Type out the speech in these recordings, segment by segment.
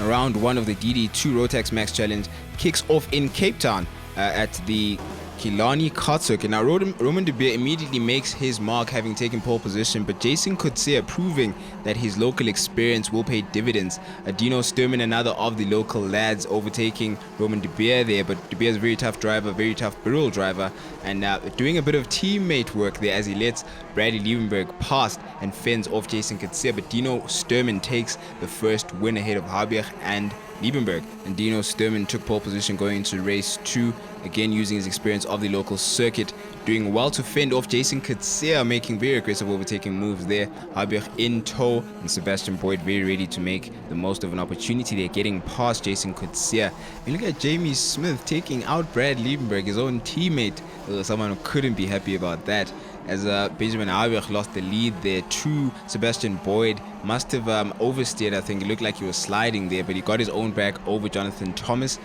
Round 1 of the DD2 Rotax Max Challenge kicks off in Cape Town at the Killarney kart circuit. Now Roman de Beer immediately makes his mark, having taken pole position, but Jason Kutsia proving that his local experience will pay dividends. Dino Sturman, another of the local lads, overtaking Roman de Beer there, but de Beer is a very tough driver, very tough barrel driver, and doing a bit of teammate work there as he lets Bradley Liebenberg pass and fends off Jason Kutsia, but Dino Sturman takes the first win ahead of Habiach and Liebenberg. And Dino Sturman took pole position going into race 2, again using his experience of the local circuit, doing well to fend off Jason Kutsia, making very aggressive overtaking moves there. Habiach in tow, and Sebastian Boyd very ready to make the most of an opportunity there, getting past Jason Kutsia. And look at Jamie Smith taking out Brad Liebenberg, his own teammate. Someone who couldn't be happy about that, as Benjamin Habiach lost the lead there to Sebastian Boyd. Must have oversteered, I think. It looked like he was sliding there, but he got his own back over Jonathan Thomas.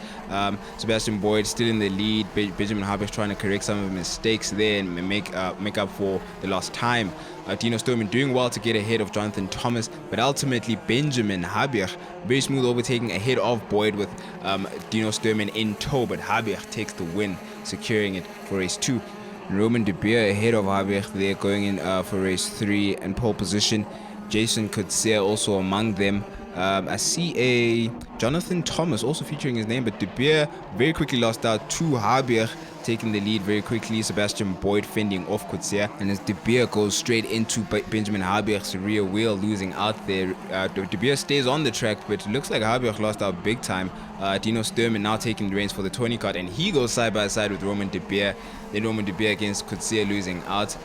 Sebastian Boyd still in the lead. Benjamin Habiach trying to correct some of the mistakes there and make up for the lost time. Dino Sturman doing well to get ahead of Jonathan Thomas, but ultimately Benjamin Habiach very smooth overtaking ahead of Boyd with Dino Sturman in tow, but Habiach takes the win, securing it for race 2. Roman de Beer ahead of Habiach there, going in for race 3 and pole position. Jason Kutsia also among them. I see a Jonathan Thomas also featuring his name, but de Beer very quickly lost out to Habiach, taking the lead very quickly. Sebastian Boyd fending off Kutsia, and as de Beer goes straight into Benjamin Habiach's rear wheel, losing out there. De Beer stays on the track, but it looks like Habiach lost out big time. Dino Sturman now taking the reins for the 20 kart, and he goes side by side with Roman de Beer. Then Roman de Beer against Kutsia, losing out.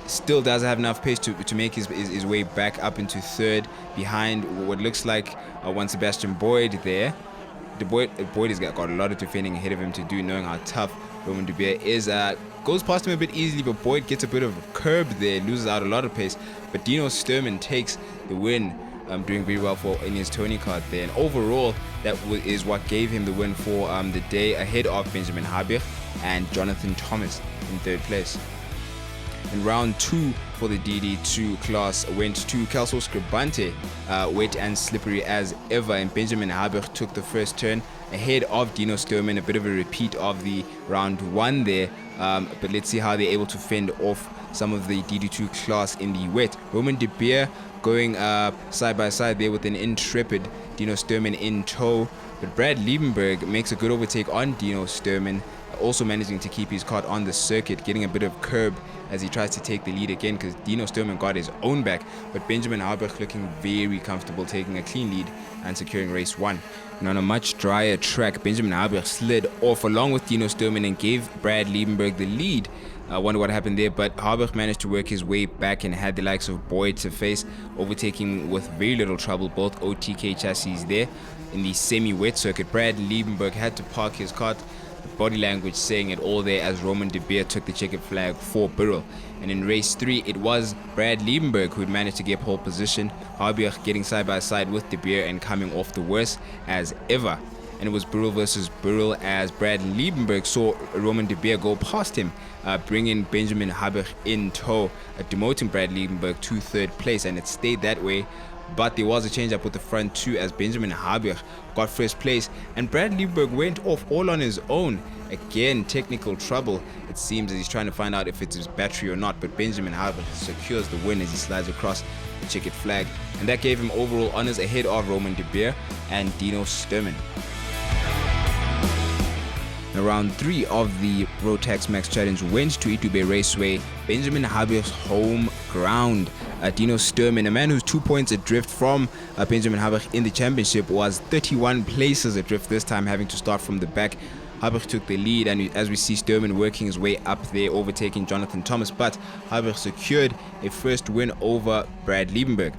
Still doesn't have enough pace to make his way back up into third, behind what looks like one Sebastian Boyd there. Boyd has got a lot of defending ahead of him to do, knowing how tough Roman de Beer is. Goes past him a bit easily, but Boyd gets a bit of a curb there, loses out a lot of pace. But Dino Sturman takes the win, doing very well in his Tony kart there. And overall, that is what gave him the win for the day, ahead of Benjamin Habiach and Jonathan Thomas in third place. In round 2 for the DD2 class went to Kelso Scribante, wet and slippery as ever, and Benjamin Habiach took the first turn ahead of Dino Sturman, a bit of a repeat of the round 1 there, but let's see how they're able to fend off some of the DD2 class in the wet. Roman de Beer going side by side there with an intrepid Dino Sturman in tow, but Brad Liebenberg makes a good overtake on Dino Sturman, also managing to keep his kart on the circuit, getting a bit of curb as he tries to take the lead again, because Dino Sturman got his own back, but Benjamin Habiach looking very comfortable, taking a clean lead and securing race 1. And on a much drier track, Benjamin Habiach slid off along with Dino Sturman and gave Brad Liebenberg the lead. I wonder what happened there, but Habiach managed to work his way back and had the likes of Boyd to face, overtaking with very little trouble both OTK chassis there in the semi-wet circuit. Brad Liebenberg had to park his kart, body language saying it all there, as Roman de Beer took the checkered flag for Burrell. And in race 3, it was Brad Liebenberg who had managed to get pole position, Habiach getting side by side with de Beer and coming off the worst as ever. And it was Burrell versus Burrell, as Brad Liebenberg saw Roman de Beer go past him, bringing Benjamin Habiach in tow, demoting Brad Liebenberg to third place, and it stayed that way. But there was a change up with the front 2 as Benjamin Habiach got first place, and Brad Liebenberg went off all on his own. Again, technical trouble, it seems, as he's trying to find out if it's his battery or not, but Benjamin Habiach secures the win as he slides across the checkered flag, and that gave him overall honors ahead of Roman de Beer and Dino Sturman. In round 3 of the Rotax Max Challenge went to Itube Raceway, Benjamin Habiach's home ground. Dino Sturman, a man who's 2 points adrift from Benjamin Habiach in the championship, was 31 places adrift this time, having to start from the back. Habiach took the lead, and as we see Sturman working his way up there, overtaking Jonathan Thomas, but Habiach secured a first win over Brad Liebenberg.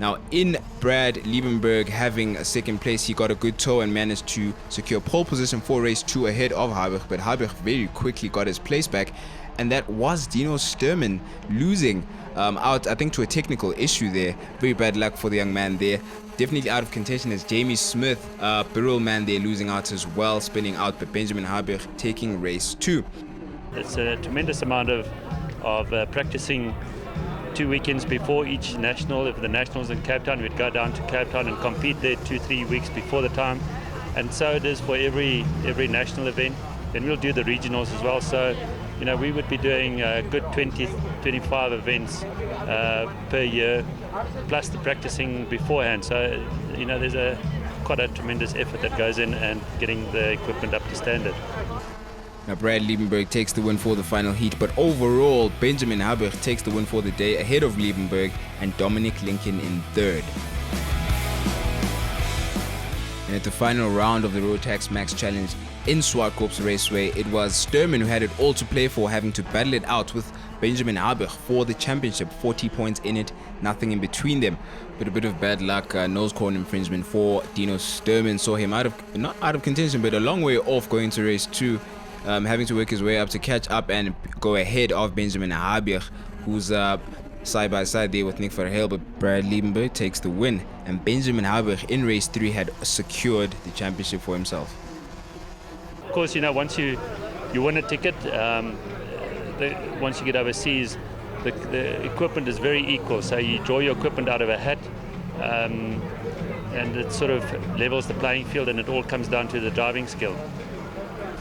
Now, in Brad Liebenberg having a second place, he got a good tow and managed to secure pole position for race 2 ahead of Habiach, but Habiach very quickly got his place back, and that was Dino Sturman losing out, I think, to a technical issue there. Very bad luck for the young man there. Definitely out of contention is Jamie Smith, Burrell man there, losing out as well, spinning out, but Benjamin Habiach taking race 2. It's a tremendous amount of practicing 2 weekends before each national. If the national's in Cape Town, we'd go down to Cape Town and compete there 2-3 weeks before the time. And so it is for every national event. Then we'll do the regionals as well. So, you know, we would be doing a good 20-25 events per year, plus the practicing beforehand. So, you know, there's quite a tremendous effort that goes in and getting the equipment up to standard. Now, Brad Liebenberg takes the win for the final heat, but overall, Benjamin Haber takes the win for the day ahead of Liebenberg and Dominic Lincoln in third. And at the final round of the Rotax Max Challenge in Swartkorps Raceway, it was Sturman who had it all to play for, having to battle it out with Benjamin Haber for the championship. 40 points in it, nothing in between them. But a bit of bad luck, nose cone infringement for Dino Sturman saw him not out of contention, but a long way off going to race 2. Having to work his way up to catch up and go ahead of Benjamin Haber, who's side by side there with Nick Verheul, but Brad Liebenberg takes the win, and Benjamin Haber in race 3 had secured the championship for himself. Of course, you know, once you win a ticket, once you get overseas, the equipment is very equal. So you draw your equipment out of a hat, and it sort of levels the playing field, and it all comes down to the driving skill.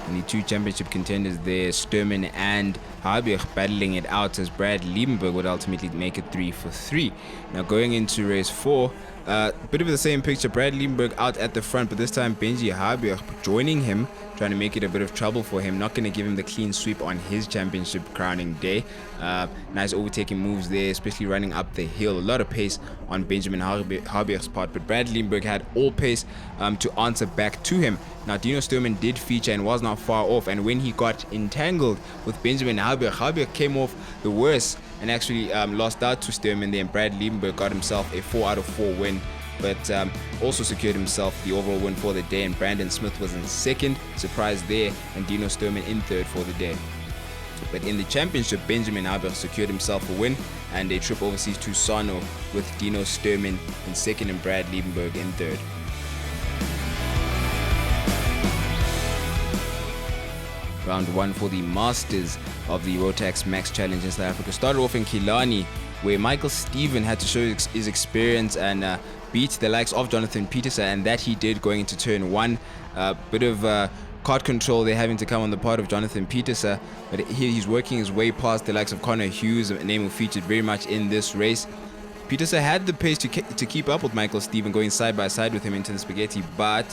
And the two championship contenders there, Sturman and Haber, battling it out, as Brad Liebenberg would ultimately make it 3 for 3. Now going into race 4, bit of the same picture. Brad Liebenberg out at the front, but this time Benji Haber joining him, trying to make it a bit of trouble for him. Not going to give him the clean sweep on his championship crowning day. Nice overtaking moves there, especially running up the hill. A lot of pace on Benjamin Haber's part, but Brad Liebenberg had all pace to answer back to him. Now Dino Sturman did feature and was not far off, and when he got entangled with Benjamin Haber came off the worst and actually lost out to Sturman there, and Brad Liebenberg got himself a 4 out of 4 win, but also secured himself the overall win for the day, and Brandon Smith was in second, surprise there, and Dino Sturman in third for the day. But in the championship, Benjamin Haber secured himself a win and a trip overseas to Sano, with Dino Sturman in second and Brad Liebenberg in third. Round 1 for the Masters of the Rotax Max Challenge in South Africa started off in Killarney, where Michael Steven had to show his experience and beat the likes of Jonathan Peterson, and that he did going into turn 1. Bit of card control there having to come on the part of Jonathan Peterson, but here he's working his way past the likes of Connor Hughes, a name who featured very much in this race. Peterson had the pace to keep up with Michael Steven, going side by side with him into the spaghetti, but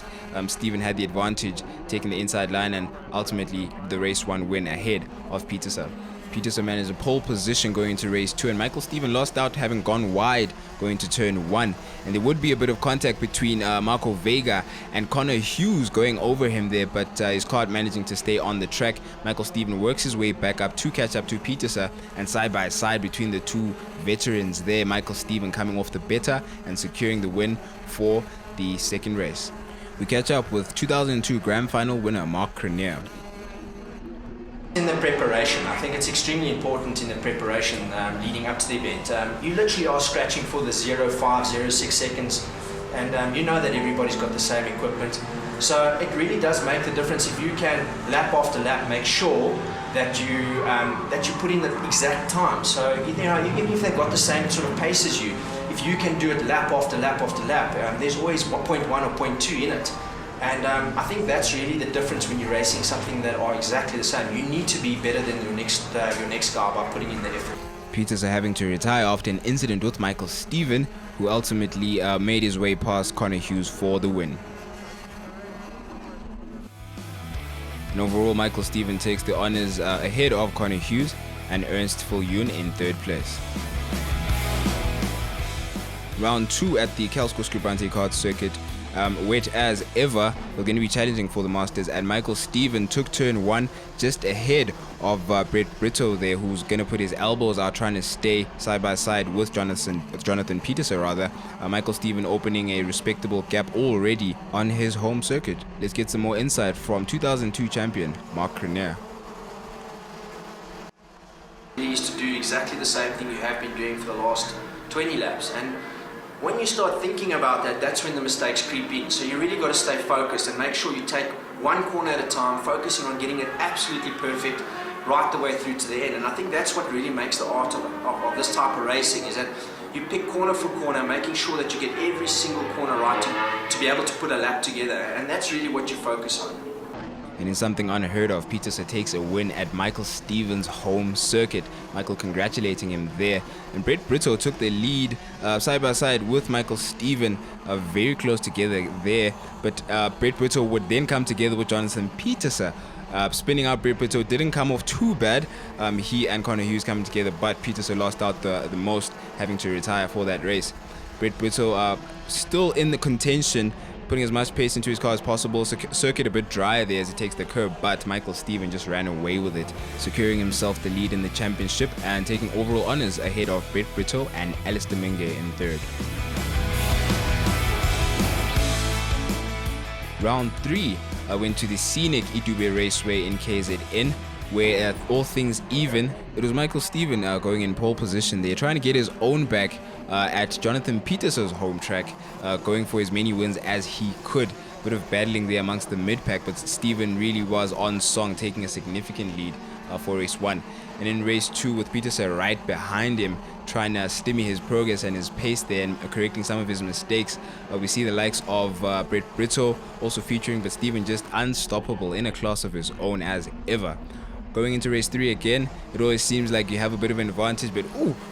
Steven had the advantage, taking the inside line, and ultimately the race 1 win ahead of Peterson. Peterson managed a pole position going into race 2, and Michael Steven lost out, having gone wide going to turn 1. And there would be a bit of contact between Marco Vega and Connor Hughes going over him there, but his car managing to stay on the track. Michael Steven works his way back up to catch up to Peterson, and side by side between the two veterans there, Michael Steven coming off the better and securing the win for the second race. We catch up with 2002 Grand Final winner Mark Crenier. In the preparation, I think it's extremely important in the preparation leading up to the event. You literally are scratching for the 0.5, 0.6 seconds, and you know that everybody's got the same equipment. So it really does make the difference if you can, lap after lap, make sure that you put in the exact time. So you know, even if they've got the same sort of pace as you, if you can do it lap after lap after lap, there's always 0.1 or 0.2 in it. And I think that's really the difference when you're racing something that are exactly the same. You need to be better than your next guy by putting in the effort. Peters are having to retire after an incident with Michael Steven, who ultimately made his way past Connor Hughes for the win. And overall, Michael Steven takes the honors ahead of Connor Hughes and Ernst Viljoen in third place. Round 2 at the Kelsko Scribante kart circuit. Wet as ever, we're going to be challenging for the Masters, and Michael Steven took turn 1 just ahead of Brett Brito there, who's going to put his elbows out trying to stay side by side with Jonathan Peterson rather. Michael Steven opening a respectable gap already on his home circuit. Let's get some more insight from 2002 champion Mark Crenier. You used to do exactly the same thing you have been doing for the last 20 laps, and when you start thinking about that, that's when the mistakes creep in. So you really got to stay focused and make sure you take one corner at a time, focusing on getting it absolutely perfect, right the way through to the end. And I think that's what really makes the art of this type of racing, is that you pick corner for corner, making sure that you get every single corner right to be able to put a lap together. And that's really what you focus on. And in something unheard of, Pieterse takes a win at Michael Stevens' home circuit. Michael congratulating him there. And Brett Brito took the lead side by side with Michael Steven, very close together there. But Brett Brito would then come together with Jonathan Pieterse. Spinning out Brett Brito didn't come off too bad. He and Connor Hughes coming together, but Pieterse lost out the most, having to retire for that race. Brett Brito still in the contention, putting as much pace into his car as possible. Circuit a bit drier there as he takes the curb, but Michael Steven just ran away with it, securing himself the lead in the championship and taking overall honors ahead of Brett Brito and Alistair Minge in third. Round 3 went to the scenic Idube Raceway in KZN, where all things even, it was Michael Steven going in pole position there, trying to get his own back at Jonathan Pieterse's home track, going for as many wins as he could. Bit of battling there amongst the mid-pack, but Steven really was on song, taking a significant lead for race 1. And in race 2, with Pieterse right behind him, trying to stymie his progress and his pace there and correcting some of his mistakes, we see the likes of Brett Brito also featuring, but Steven just unstoppable in a class of his own as ever. Going into race 3 again, it always seems like you have a bit of an advantage, but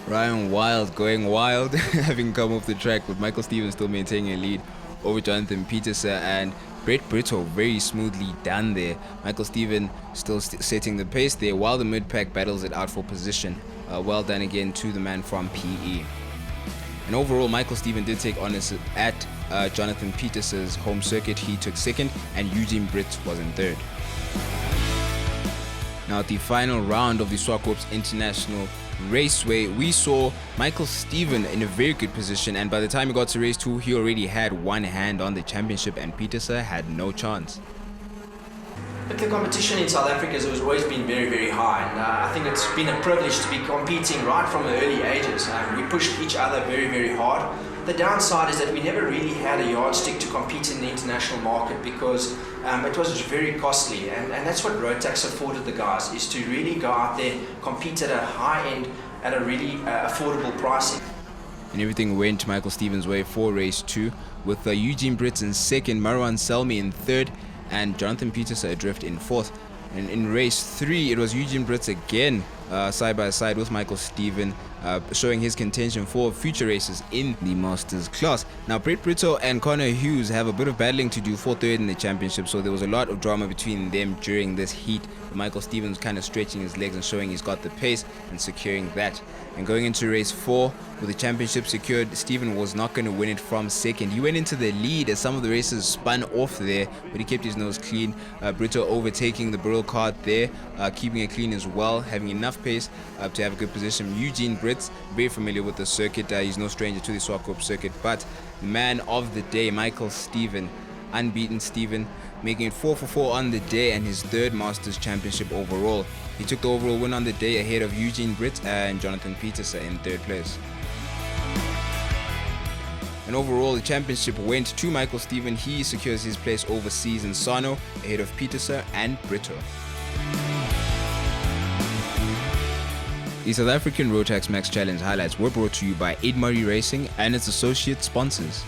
Ryan Wild going wild, having come off the track, with Michael Steven still maintaining a lead over Jonathan Pieterse, and Brett Brito very smoothly done there. Michael Steven still setting the pace there while the mid-pack battles it out for position. Well done again to the man from PE. And overall, Michael Steven did take honors at Jonathan Pieterse's home circuit. He took second, and Eugene Britt was in third. Now at the final round of the Swartkops International Raceway, we saw Michael Steven in a very good position, and by the time he got to race 2, he already had one hand on the championship and Pieterse had no chance. But the competition in South Africa has always been very, very high, and I think it's been a privilege to be competing right from the early ages. We pushed each other very, very hard. The downside is that we never really had a yardstick to compete in the international market, because it was very costly, and that's what Rotax afforded the guys, is to really go out there, compete at a high end, at a really affordable pricing. And everything went Michael Steven's way for race 2, with Eugene Britt in second, Marwan Selmi in third, and Jonathan Pieterse adrift in fourth. And in race 3, it was Eugene Britt again, side by side with Michael Steven, showing his contention for future races in the Masters class. Now, Brett Brito and Connor Hughes have a bit of battling to do for third in the championship, so there was a lot of drama between them during this heat. Michael Stevens kind of stretching his legs and showing he's got the pace and securing that. And going into race 4, with the championship secured, Steven was not going to win it from second. He went into the lead as some of the races spun off there, but he kept his nose clean. Brito overtaking the Burrell cart there, keeping it clean as well, having enough pace to have a good position. Eugene Britt, very familiar with the circuit, he's no stranger to the Swartkops circuit, but man of the day, Michael Steven, unbeaten Steven, making it 4 for 4 on the day and his third Masters Championship overall. He took the overall win on the day ahead of Eugene Britt and Jonathan Pieterse in third place. And overall, the championship went to Michael Steven. He secures his place overseas in Sano ahead of Pieterse and Brito. The South African Rotax Max Challenge highlights were brought to you by Ed Murray Racing and its associate sponsors.